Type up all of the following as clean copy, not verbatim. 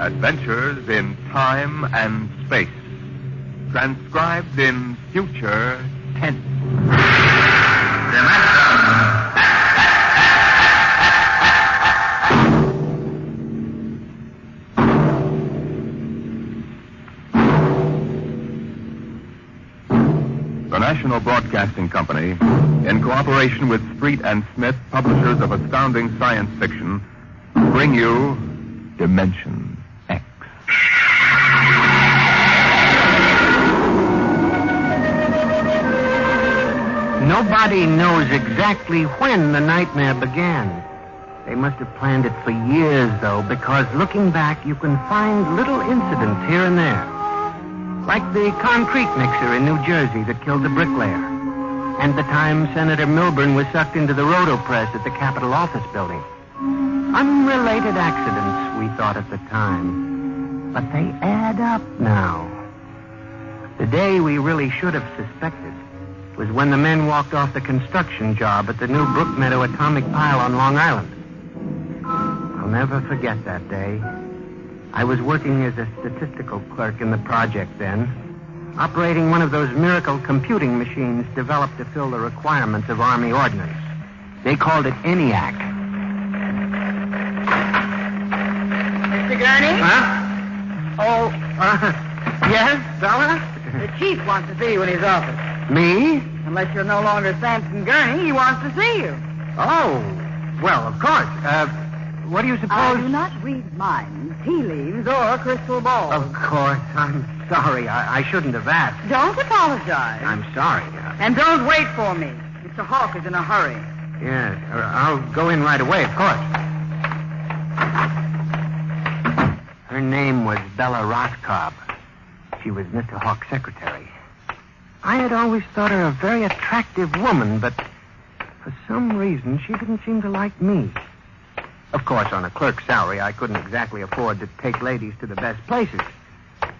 Adventures in time and space. Transcribed in future tense. The National Broadcasting Company, in cooperation with Street and Smith, publishers of astounding science fiction, bring you Dimension X. Nobody knows exactly when the nightmare began. They must have planned it for years, though, because looking back, you can find little incidents here and there. Like the concrete mixer in New Jersey that killed the bricklayer. And the time Senator Milburn was sucked into the rotopress at the Capitol office building. Unrelated accidents, we thought at the time. But they add up now. The day we really should have suspected was when the men walked off the construction job at the new Brookmeadow atomic pile on Long Island. I'll never forget that day. I was working as a statistical clerk in the project then, operating one of those miracle computing machines developed to fill the requirements of Army ordnance. They called it ENIAC. Mr. Gurney? Huh? Yes, Bella? The chief wants to see you in his office. Me? Unless you're no longer Samson Gurney, he wants to see you. Oh, well, of course. What do you suppose? I do not read minds, tea leaves, or crystal balls. Of course. I'm sorry. I shouldn't have asked. Don't apologize. I'm sorry. And don't wait for me. Mr. Hawk is in a hurry. Yes, I'll go in right away, of course. Her name was Bella Roscoe. She was Mr. Hawk's secretary. I had always thought her a very attractive woman, but for some reason she didn't seem to like me. Of course, on a clerk's salary, I couldn't exactly afford to take ladies to the best places.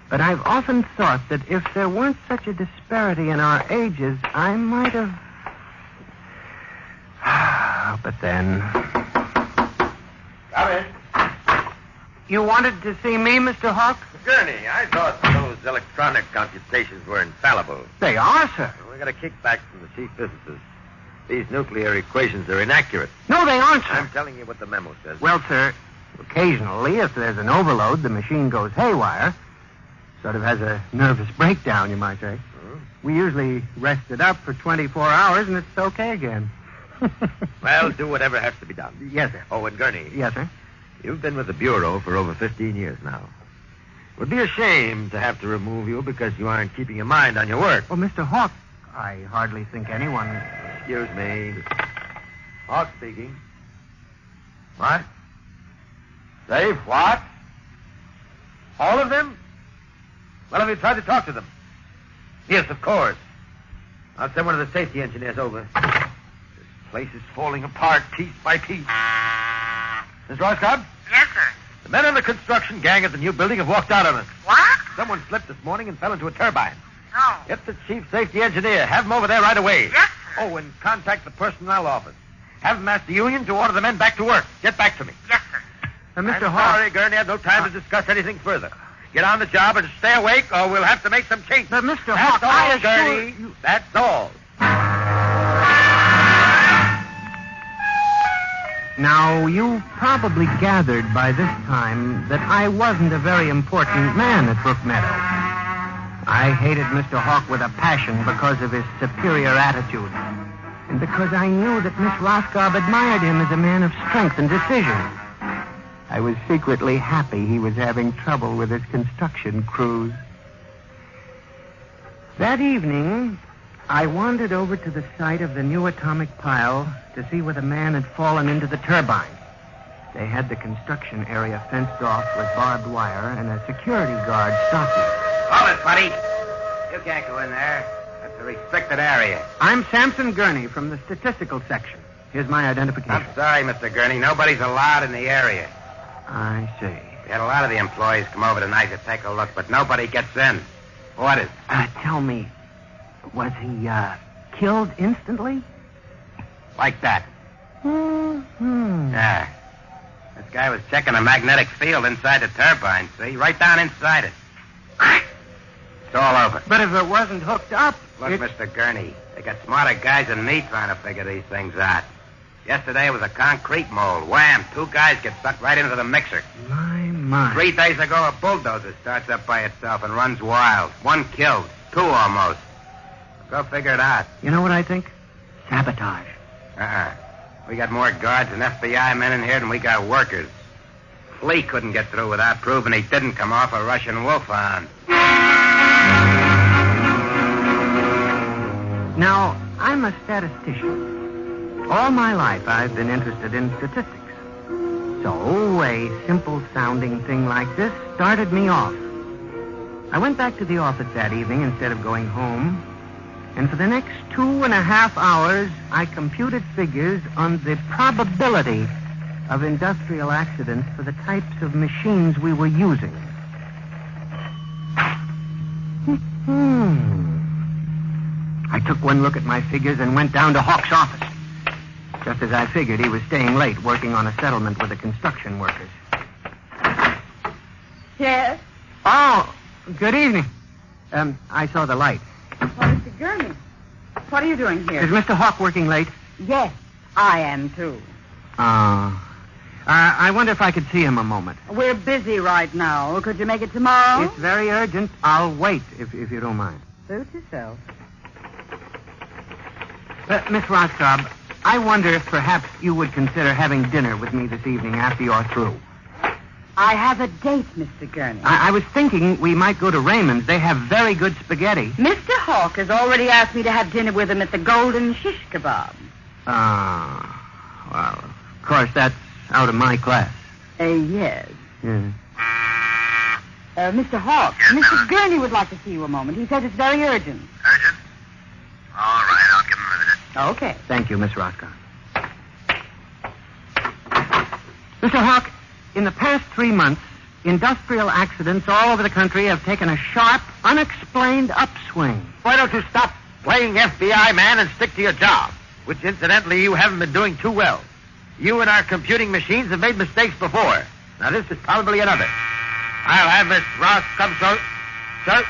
But I've often thought that if there weren't such a disparity in our ages, I might have... But then... Come in. You wanted to see me, Mr. Hawk? Gurney, I thought those electronic computations were infallible. They are, sir. We got a kickback from the chief physicist. These nuclear equations are inaccurate. No, they aren't, sir. I'm telling you what the memo says. Well, sir, occasionally, if there's an overload, the machine goes haywire. Sort of has a nervous breakdown, you might say. We usually rest it up for 24 hours, and it's okay again. Well, do whatever has to be done. Yes, sir. Oh, and Gurney. Yes, sir. You've been with the Bureau for over 15 years now. It would be a shame to have to remove you because you aren't keeping your mind on your work. Well, Mr. Hawk, I hardly think anyone... Excuse me. Hawk speaking. What? Safe what? All of them? Well, have you tried to talk to them? Yes, of course. I'll send one of the safety engineers over. This place is falling apart piece by piece. Miss Roscoe? Yes, sir. The men in the construction gang at the new building have walked out on us. What? Someone slipped this morning and fell into a turbine. No. Get the chief safety engineer. Have him over there right away. Yes, sir. Oh, and contact the personnel office. Have them ask the union to order the men back to work. Get back to me. Yes, sir. Mr. I'm Hawk... sorry, Gurney. I have no time to discuss anything further. Get on the job and stay awake, or we'll have to make some changes. But, Mr. That's Hawk, all, I assure Gurney. you... That's all. Now, you probably gathered by this time that I wasn't a very important man at Brookmeadow. I hated Mr. Hawk with a passion because of his superior attitude. And because I knew that Miss Roscoe admired him as a man of strength and decision. I was secretly happy he was having trouble with his construction crews. That evening, I wandered over to the site of the new atomic pile to see where the man had fallen into the turbine. They had the construction area fenced off with barbed wire and a security guard stalking. Hold it, buddy. You can't go in there. That's a restricted area. I'm Samson Gurney from the statistical section. Here's my identification. I'm sorry, Mr. Gurney. Nobody's allowed in the area. I see. We had a lot of the employees come over tonight to take a look, but nobody gets in. What is it? Tell me, was he killed instantly? Like that. Mm-hmm. Yeah. Let's guy was checking a magnetic field inside the turbine, see? Right down inside it. It's all over. But if it wasn't hooked up... Look, Mr. Gurney, they got smarter guys than me trying to figure these things out. Yesterday it was a concrete mold. Wham! 2 guys get sucked right into the mixer. My. 3 days ago, a bulldozer starts up by itself and runs wild. 1 killed. 2 almost. Go figure it out. You know what I think? Sabotage. We got more guards and FBI men in here than we got workers. Flea couldn't get through without proving he didn't come off a Russian wolfhound. Now, I'm a statistician. All my life, I've been interested in statistics. So, a simple-sounding thing like this started me off. I went back to the office that evening instead of going home, and for the next 2.5 hours, I computed figures on the probability of industrial accidents for the types of machines we were using. I took one look at my figures and went down to Hawk's office. Just as I figured, he was staying late working on a settlement with the construction workers. Yes? Oh, good evening. I saw the light. Well, Mr. Gurney, what are you doing here? Is Mr. Hawk working late? Yes, I am, too. I wonder if I could see him a moment. We're busy right now. Could you make it tomorrow? It's very urgent. I'll wait, if you don't mind. Suit yourself. Miss Roscoe, I wonder if perhaps you would consider having dinner with me this evening after you're through. I have a date, Mr. Gurney. I was thinking we might go to Raymond's. They have very good spaghetti. Mr. Hawk has already asked me to have dinner with him at the Golden Shish Kebab. Well, of course, that's out of my class. Yes. Yeah. Mr. Hawk, Yes, Mr. Gurney would like to see you a moment. He says it's very urgent. Urgent? All right, I'll give him a minute. Okay. Thank you, Miss Roscoe. Mr. Hawk, in the past 3 months, industrial accidents all over the country have taken a sharp, unexplained upswing. Why don't you stop playing FBI man and stick to your job? Which, incidentally, you haven't been doing too well. You and our computing machines have made mistakes before. Now, this is probably another. I'll have Miss Ross come, sir. Sir?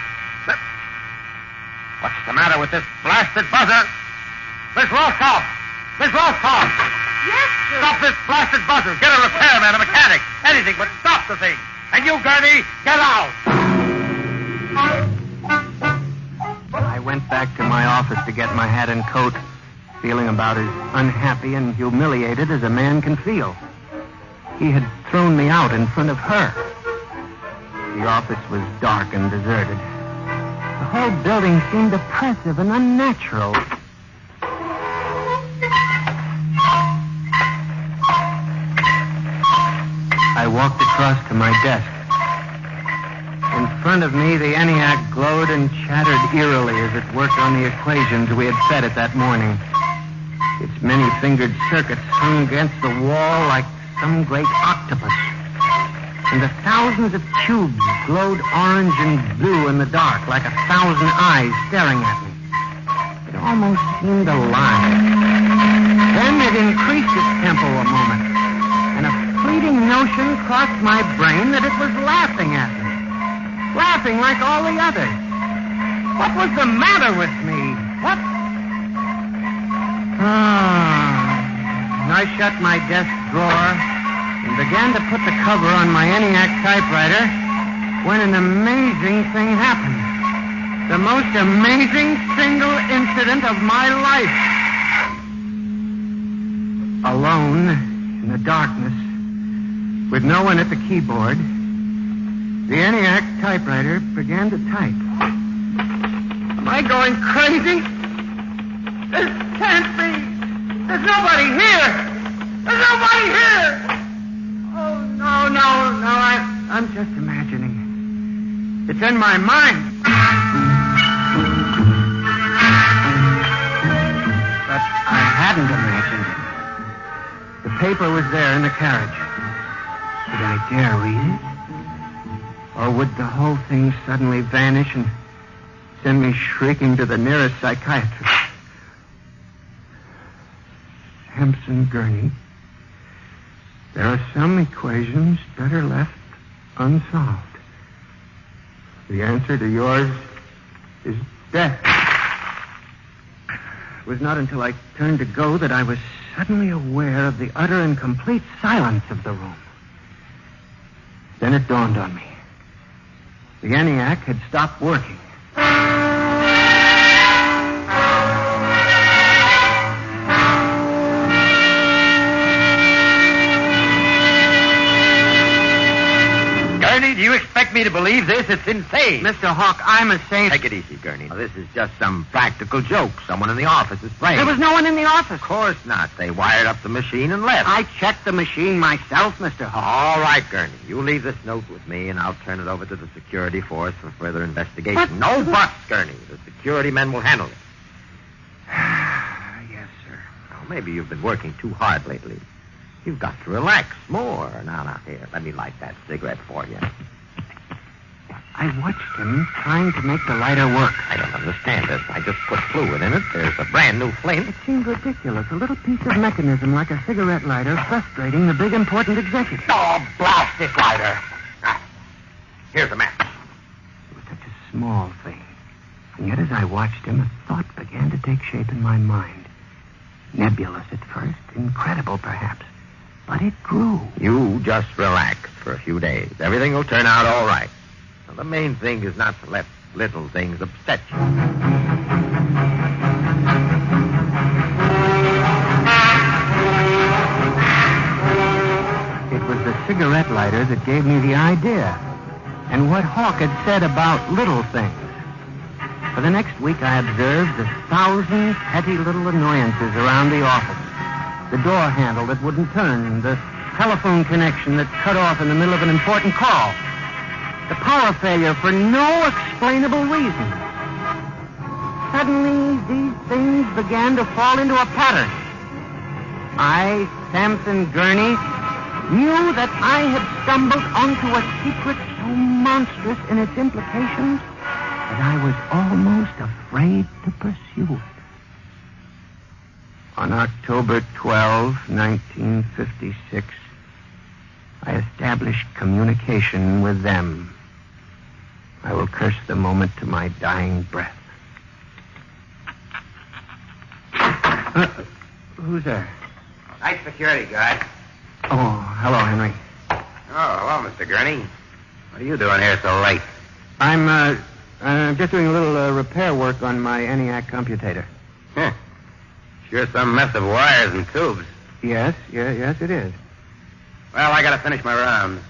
What's the matter with this blasted buzzer? Miss Roscoff! Miss Roscoff! Yes, sir. Stop this blasted buzzer. Get a repairman, a mechanic, anything, but stop the thing. And you, Gurney, get out! I went back to my office to get my hat and coat, feeling about as unhappy and humiliated as a man can feel. He had thrown me out in front of her. The office was dark and deserted. The whole building seemed oppressive and unnatural. I walked across to my desk. In front of me, the ENIAC glowed and chattered eerily as it worked on the equations we had fed it that morning. Its many-fingered circuits hung against the wall like some great octopus. And the thousands of tubes glowed orange and blue in the dark like 1,000 eyes staring at me. It almost seemed alive. Then it increased its tempo a moment, and a fleeting notion crossed my brain that it was laughing at me. Laughing like all the others. What was the matter with me? What? And I shut my desk drawer and began to put the cover on my ENIAC typewriter when an amazing thing happened. The most amazing single incident of my life. Alone in the darkness, with no one at the keyboard, the ENIAC typewriter began to type. Am I going crazy? This can't be. There's nobody here. There's nobody here. Oh, no. I'm just imagining it. It's in my mind. But I hadn't imagined it. The paper was there in the carriage. Did I dare read it? Or would the whole thing suddenly vanish and send me shrieking to the nearest psychiatrist? Sampson Gurney, There are some equations better left unsolved. The answer to yours is death. It was not until I turned to go that I was suddenly aware of the utter and complete silence of the room. Then it dawned on me. The ENIAC had stopped working. Gurney, do you expect me to believe this? It's insane. Mr. Hawk, I'm a saint. Take it easy, Gurney. Now, this is just some practical joke someone in the office is playing. There was no one in the office. Of course not. They wired up the machine and left. I checked the machine myself, Mr. Hawk. All right, Gurney. You leave this note with me, and I'll turn it over to the security force for further investigation. But- No buts, Gurney. The security men will handle it. Yes, sir. Now, maybe you've been working too hard lately. You've got to relax more. Now, here, let me light that cigarette for you. I watched him trying to make the lighter work. I don't understand this. I just put fluid in it. There's a brand new flame. It seemed ridiculous. A little piece of mechanism like a cigarette lighter frustrating the big, important executive. Oh, blast this lighter. Here's a match. It was such a small thing. And yet as I watched him, a thought began to take shape in my mind. Nebulous at first, incredible perhaps. But it grew. You just relax for a few days. Everything will turn out all right. Now, the main thing is not to let little things upset you. It was the cigarette lighter that gave me the idea. And what Hawk had said about little things. For the next week, I observed 1,000 petty little annoyances around the office. The door handle that wouldn't turn, the telephone connection that cut off in the middle of an important call, the power failure for no explainable reason. Suddenly, these things began to fall into a pattern. I, Samson Gurney, knew that I had stumbled onto a secret so monstrous in its implications that I was almost afraid to pursue it. On October 12, 1956, I established communication with them. I will curse the moment to my dying breath. Who's there? Nice security guard. Oh, hello, Henry. Oh, hello, Mr. Gurney. What are you doing here so late? I'm just doing a little repair work on my ENIAC computator. Huh. Sure some mess of wires and tubes. Yes, it is. Well, I gotta finish my rounds.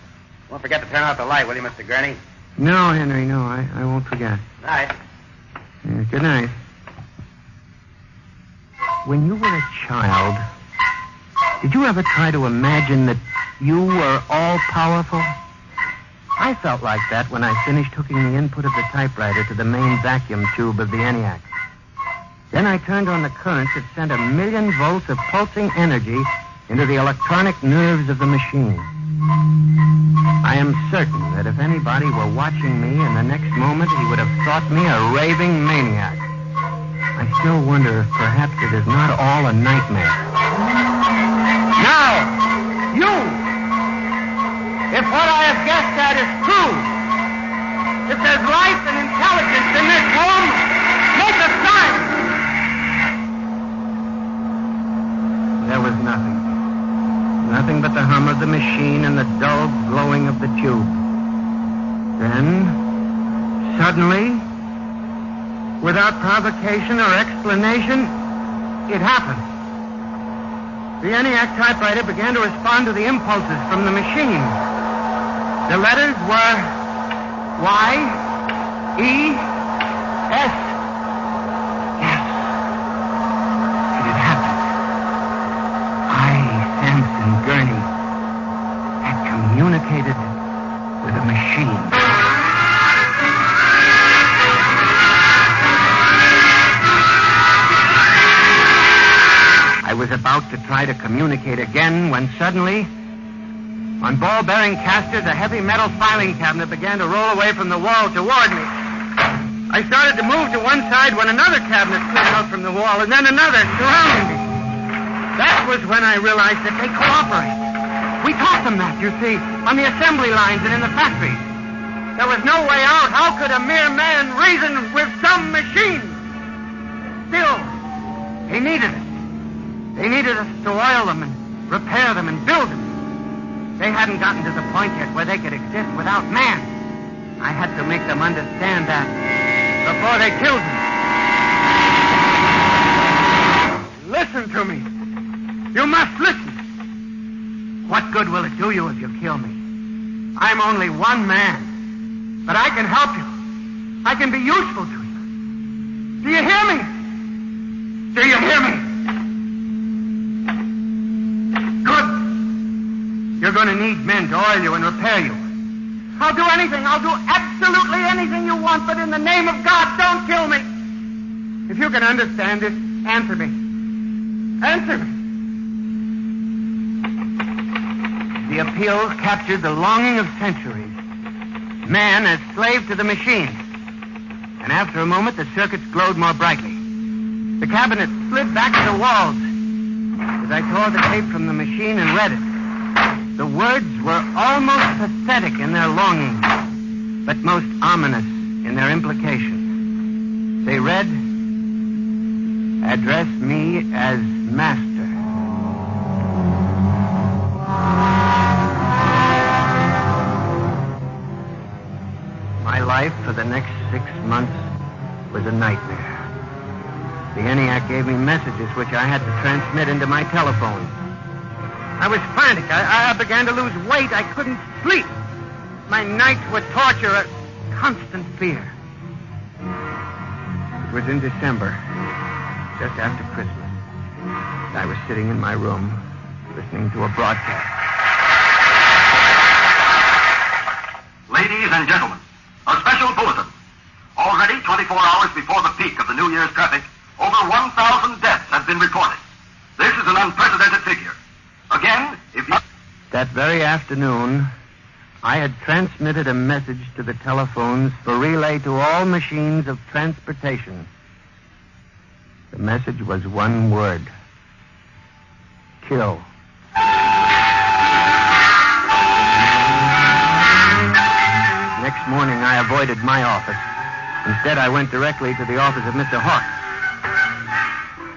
Don't forget to turn out the light, will you, Mr. Gurney? No, Henry, no, I won't forget. Night. Good night. When you were a child, did you ever try to imagine that you were all-powerful? I felt like that when I finished hooking the input of the typewriter to the main vacuum tube of the ENIAC. Then I turned on the currents that sent 1,000,000 volts of pulsing energy into the electronic nerves of the machine. I am certain that if anybody were watching me in the next moment, he would have thought me a raving maniac. I still wonder if perhaps it is not all a nightmare. Now, you! If what I have guessed at is true, if there's life and intelligence in this room, make a sign! There was nothing. Nothing but the hum of the machine and the dull glowing of the tube. Then, suddenly, without provocation or explanation, it happened. The ENIAC typewriter began to respond to the impulses from the machine. The letters were Y, E, S. Yes. It had happened. I, Samson Gurney, had communicated with a machine. I was about to try to communicate again when suddenly, on ball-bearing casters, a heavy metal filing cabinet began to roll away from the wall toward me. I started to move to one side when another cabinet slid out from the wall, and then another surrounding me. That was when I realized that they cooperate. We taught them that, you see, on the assembly lines and in the factories. There was no way out. How could a mere man reason with some machine? Still, they needed us. They needed us to oil them and repair them and build them. They hadn't gotten to the point yet where they could exist without man. I had to make them understand that before they killed me. Listen to me. You must listen. What good will it do you if you kill me? I'm only one man, but I can help you. I can be useful to you. Do you hear me? Do you hear me? Good. You're going to need men to oil you and repair you. I'll do anything. I'll do absolutely anything you want, but in the name of God, don't kill me. If you can understand this, answer me. Answer me. The appeals captured the longing of centuries. Man as slave to the machine. And after a moment, the circuits glowed more brightly. The cabinet slid back to the walls. As I tore the tape from the machine and read it, the words were almost pathetic in their longing, but most ominous in their implications. They read, "Address me as master." My life for the next 6 months was a nightmare. The ENIAC gave me messages which I had to transmit into my telephone. I was frantic. I began to lose weight. I couldn't sleep. My nights were torture, a constant fear. It was in December, just after Christmas. I was sitting in my room, listening to a broadcast. Ladies and gentlemen, a special bulletin. Already 24 hours before the peak of the New Year's traffic, over 1,000 deaths have been reported. This is an unprecedented figure. Again, if you... That very afternoon, I had transmitted a message to the telephones for relay to all machines of transportation. The message was one word. Kill. Next morning, I avoided my office. Instead, I went directly to the office of Mr. Hawk.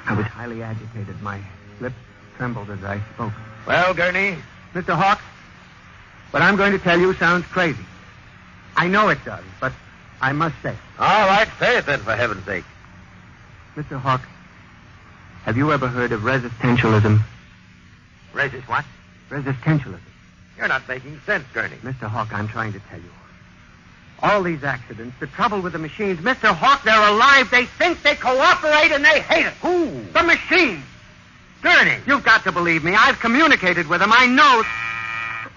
I was highly agitated. My lips trembled as I spoke. Well, Gurney? Mr. Hawk, what I'm going to tell you sounds crazy. I know it does, but I must say it. All right, say it then, for heaven's sake. Mr. Hawk, have you ever heard of resistentialism? Resist what? Resistentialism. You're not making sense, Gurney. Mr. Hawk, I'm trying to tell you. All these accidents, the trouble with the machines, Mr. Hawk, they're alive. They think, they cooperate, and they hate it. Who? The machines. Gurney. You've got to believe me. I've communicated with them. I know.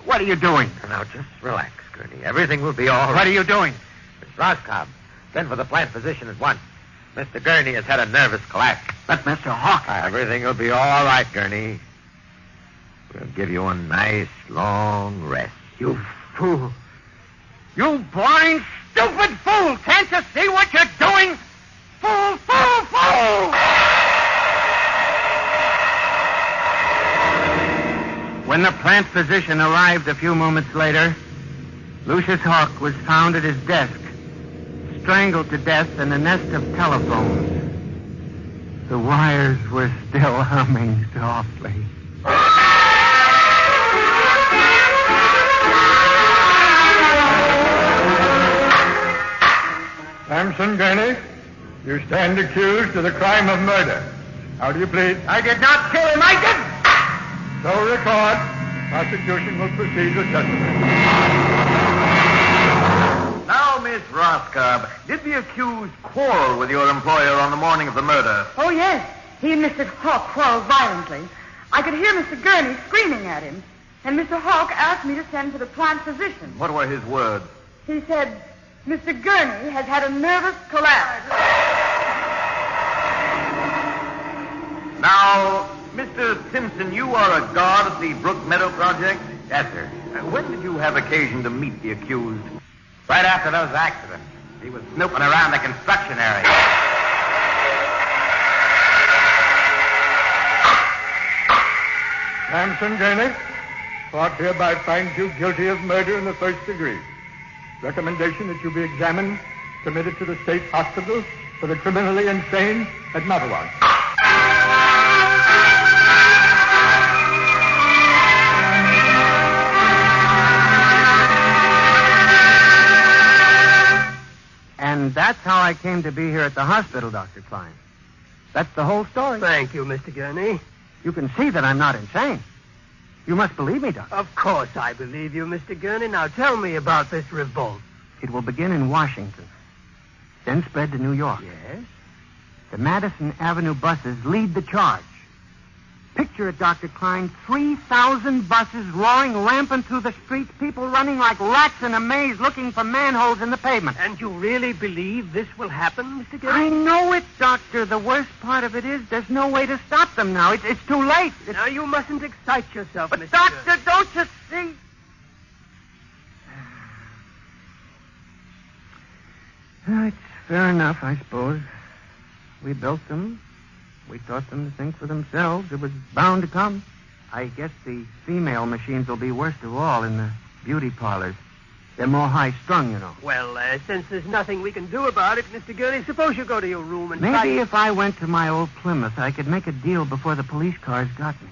What are you doing? Now, just relax, Gurney. Everything will be all right. What are you doing? Miss Roscoe, send for the plant physician at once. Mr. Gurney has had a nervous collapse. But, Mr. Hawk... Everything will be all right, Gurney. We'll give you a nice, long rest. You fool. You blind, stupid fool. Can't you see what you're doing? Fool, fool, fool! When the plant physician arrived a few moments later, Lucius Hawk was found at his desk, strangled to death in a nest of telephones. The wires were still humming softly. Samson Gurney, you stand accused of the crime of murder. How do you plead? I did not kill him. I didn't. So record. Prosecution will proceed with testimony. Now, Miss Roscoe, did the accused quarrel with your employer on the morning of the murder? Oh, yes. He and Mr. Hawk quarreled violently. I could hear Mr. Gurney screaming at him. And Mr. Hawk asked me to send for the plant physician. What were his words? He said, Mr. Gurney has had a nervous collapse. Now, Mr. Simpson, you are a guard at the Brook Meadow Project? Yes, sir. When did you have occasion to meet the accused? Right after those accidents. He was snooping around the construction area. Samson Gurney, Court hereby finds you guilty of murder in the first degree. Recommendation that you be examined, committed to the state hospital for the criminally insane at Matawan. And that's how I came to be here at the hospital, Dr. Klein. That's the whole story. Thank you, Mr. Gurney. You can see that I'm not insane. You must believe me, Doctor. Of course I believe you, Mr. Gurney. Now tell me about this revolt. It will begin in Washington, then spread to New York. Yes? The Madison Avenue buses lead the charge. Picture it, Dr. Klein, 3,000 buses roaring rampant through the streets, people running like rats in a maze looking for manholes in the pavement. And you really believe this will happen, Mr. Gurney? I know it, Doctor. The worst part of it is there's no way to stop them now. It's too late. Now, you mustn't excite yourself, But, Mr. Doctor, Gurney. don't you see? It's fair enough, I suppose. We built them. We taught them to think for themselves. It was bound to come. I guess the female machines will be worst of all in the beauty parlors. They're more high-strung, you know. Well, since there's nothing we can do about it, Mr. Gurney, suppose you go to your room and Maybe if I went to my old Plymouth, I could make a deal before the police cars got me.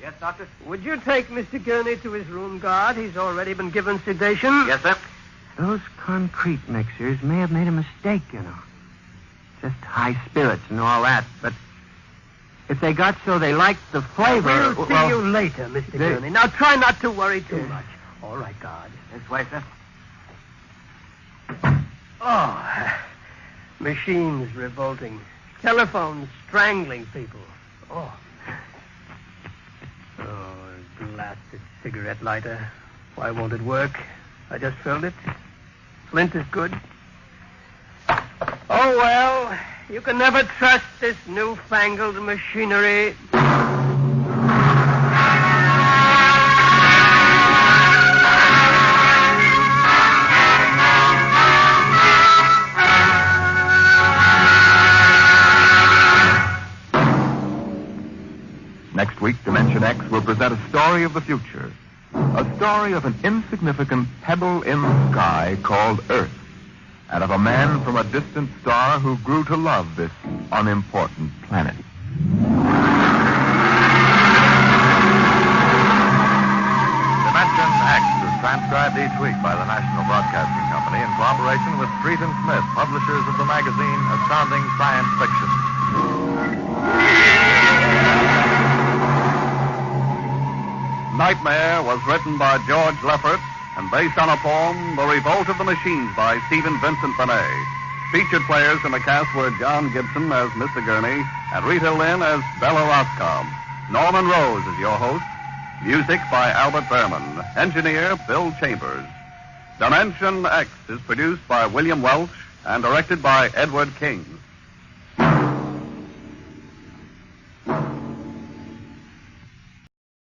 Yes, Doctor? Would you take Mr. Gurney to his room, guard? He's already been given sedation. Yes, sir. Those concrete mixers may have made a mistake, you know. Just high spirits and all that, but if they got so they liked the flavor... We'll see you later, Mr. Gurney. Now, try not to worry too much. All right, guard. This way, sir. Oh, machines revolting. Telephones strangling people. Oh, blasted cigarette lighter. Why won't it work? I just filled it. Flint is good. Oh, well, you can never trust this newfangled machinery. Next week, Dimension X will present a story of the future. A story of an insignificant pebble in the sky called Earth, and of a man from a distant star who grew to love this unimportant planet. Dimension X is transcribed each week by the National Broadcasting Company in cooperation with Street and Smith, publishers of the magazine Astounding Science Fiction. Nightmare was written by George Leffert and based on a poem, The Revolt of the Machines by Stephen Vincent Benet. Featured players in the cast were John Gibson as Mr. Gurney and Rita Lynn as Bella Roscom. Norman Rose is your host. Music by Albert Behrman. Engineer Bill Chambers. Dimension X is produced by William Welch and directed by Edward King.